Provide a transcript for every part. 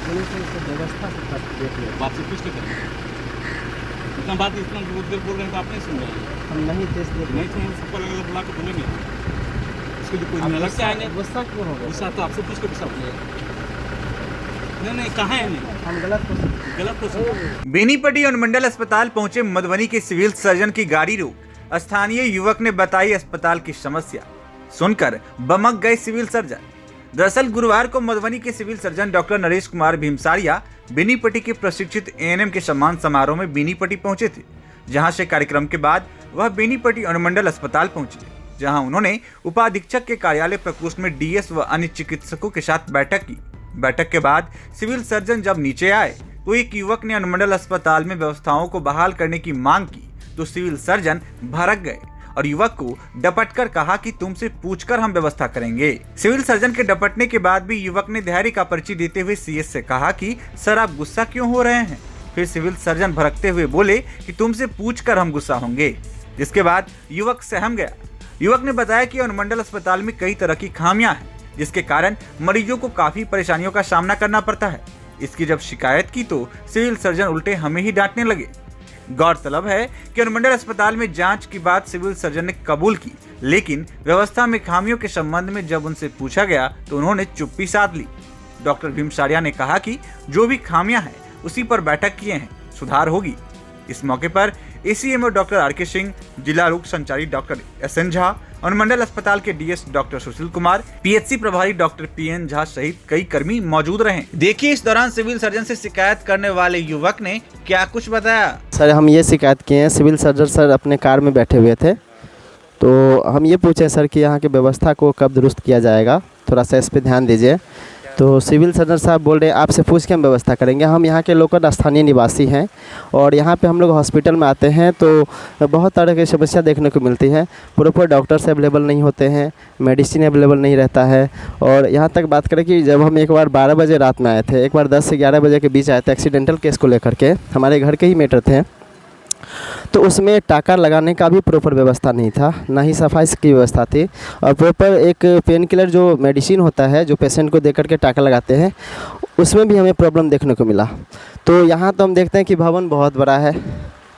Police से व्यवस्था से देख लिया। बात से कुछ नहीं करेंगे। इतना बात इतना देर बोल रहे हैं तो आप नहीं सुन रहे हैं। हम नहीं टेस्ट देख नहीं तो हम सबको अलग अलग बुला के बोलेंगे। इसके लिए कोई नहीं अलग से आएंगे। गुस्सा क्यों हो गया? गुस्सा तो आपसे पूछ के गुस्सा बोलिए। नहीं कहाँ है नहीं हम गलत क्वेश्चन। बेनीपट्टी अनुमंडल अस्पताल पहुंचे मधुबनी के सिविल सर्जन की गाड़ी रोक स्थानीय युवक ने बताई अस्पताल की समस्या सुनकर बमक गए सिविल सर्जन। दरअसल गुरुवार को मधुबनी के civil surgeon doctor Naresh Kumar Bhimsaria Benipatti के प्रशिक्षित एएनएम के सम्मान समारोह में बेनीपट्टी पहुंचे थे, जहां से कार्यक्रम के बाद वह बेनीपट्टी अनुमंडल अस्पताल पहुंचे, जहां उन्होंने उपाधीक्षक के कार्यालय प्रकोष्ठ में डीएस व अन्य चिकित्सकों के साथ बैठक की। बैठक के बाद सिविल सर्जन जब नीचे आए तो एक युवक ने अनुमंडल अस्पताल में व्यवस्थाओं को बहाल करने की मांग की, तो सिविल सर्जन भड़क गए और युवक को डपटकर कहा कि तुमसे पूछकर हम व्यवस्था करेंगे। सिविल सर्जन के डपटने के बाद भी युवक ने धैर्य का परिचय देते हुए सीएस से कहा कि सर आप गुस्सा क्यों हो रहे हैं। फिर सिविल सर्जन भड़कते हुए बोले कि तुमसे पूछकर हम गुस्सा होंगे, जिसके बाद युवक सहम गया। युवक ने बताया कि अनुमंडल अस्पताल में कई तरह की खामियां हैं, जिसके कारण मरीजों को काफी परेशानियों का सामना करना पड़ता है। इसकी जब शिकायत की तो सिविल सर्जन उल्टे हमें ही डांटने लगे। गौरतलब है कि अनुमंडल अस्पताल में जांच की बात सिविल सर्जन ने कबूल की, लेकिन व्यवस्था में खामियों के संबंध में जब उनसे पूछा गया तो उन्होंने चुप्पी साध ली। डॉक्टर भीमसारिया ने कहा कि जो भी खामियां हैं उसी पर बैठक किए हैं, सुधार होगी। इस मौके पर एसीएमओ डॉक्टर आर के सिंह, जिला रोग संचारी डॉक्टर एसएन झा, अनुमंडल अस्पताल के DS doctor Sushil Kumar, PHC प्रभारी डॉक्टर पीएन झा सहित कई कर्मी मौजूद रहे। देखिए इस दौरान सिविल सर्जन से शिकायत करने वाले युवक ने क्या कुछ बताया। सर हम ये शिकायत किए हैं, सिविल सर्जन सर अपने कार में बैठे हुए थे, तो हम ये पूछे सर कि यहाँ की व्यवस्था को कब दुरुस्त किया जाएगा, थोड़ा सा इस पर ध्यान दीजिए। तो सिविल सर्जन साहब बोल रहे हैं आपसे पूछ के हम व्यवस्था करेंगे। हम यहाँ के लोकल स्थानीय निवासी हैं और यहाँ पे हम लोग हॉस्पिटल में आते हैं तो बहुत तरह की समस्या देखने को मिलती है। प्रॉपर डॉक्टर्स अवेलेबल नहीं होते हैं, मेडिसिन अवेलेबल नहीं रहता है। और यहाँ तक बात करें कि जब हम एक बार 12 बजे रात में आए थे, एक बार 10 से 11 बजे के बीच आए थे एक्सीडेंटल केस को लेकर के, हमारे घर के ही मैटर थे, तो उसमें टाका लगाने का भी प्रॉपर व्यवस्था नहीं था, ना ही सफाई की व्यवस्था थी। और प्रॉपर एक पेन किलर जो मेडिसिन होता है जो पेशेंट को देकर के टाका लगाते हैं, उसमें भी हमें प्रॉब्लम देखने को मिला। तो यहाँ तो हम देखते हैं कि भवन बहुत बड़ा है,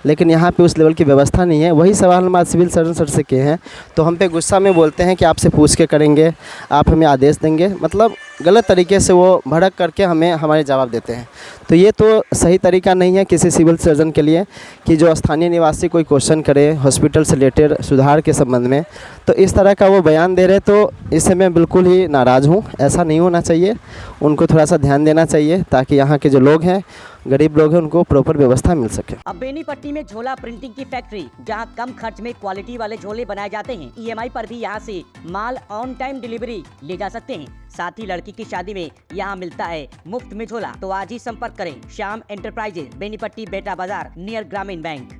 लेकिन यहाँ पे उस लेवल की व्यवस्था नहीं है। वही सवाल हम आज सिविल सर्जन सर से किए हैं, तो हम पे गुस्सा में बोलते हैं कि आपसे पूछ के करेंगे, आप हमें आदेश देंगे। मतलब गलत तरीके से वो भड़क करके हमें हमारे जवाब देते हैं। तो ये तो सही तरीका नहीं है किसी सिविल सर्जन के लिए कि जो स्थानीय निवासी कोई क्वेश्चन करे हॉस्पिटल से रिलेटेड सुधार के संबंध में, तो इस तरह का वो बयान दे रहे, तो इससे मैं बिल्कुल ही नाराज़ हूँ। ऐसा नहीं होना चाहिए, उनको थोड़ा सा ध्यान देना चाहिए ताकि यहाँ के जो लोग हैं, गरीब लोग हैं, उनको प्रॉपर व्यवस्था मिल सके। अब बेनीपट्टी में झोला प्रिंटिंग की फैक्ट्री, जहां कम खर्च में क्वालिटी वाले झोले बनाए जाते हैं। ईएमआई पर भी यहां से माल ऑन टाइम डिलीवरी ले जा सकते हैं। साथ ही लड़की की शादी में यहां मिलता है मुफ्त में झोला। तो आज ही संपर्क करें श्याम एंटरप्राइजेज, बेनीपट्टी, बेटा बाजार, नियर ग्रामीण बैंक।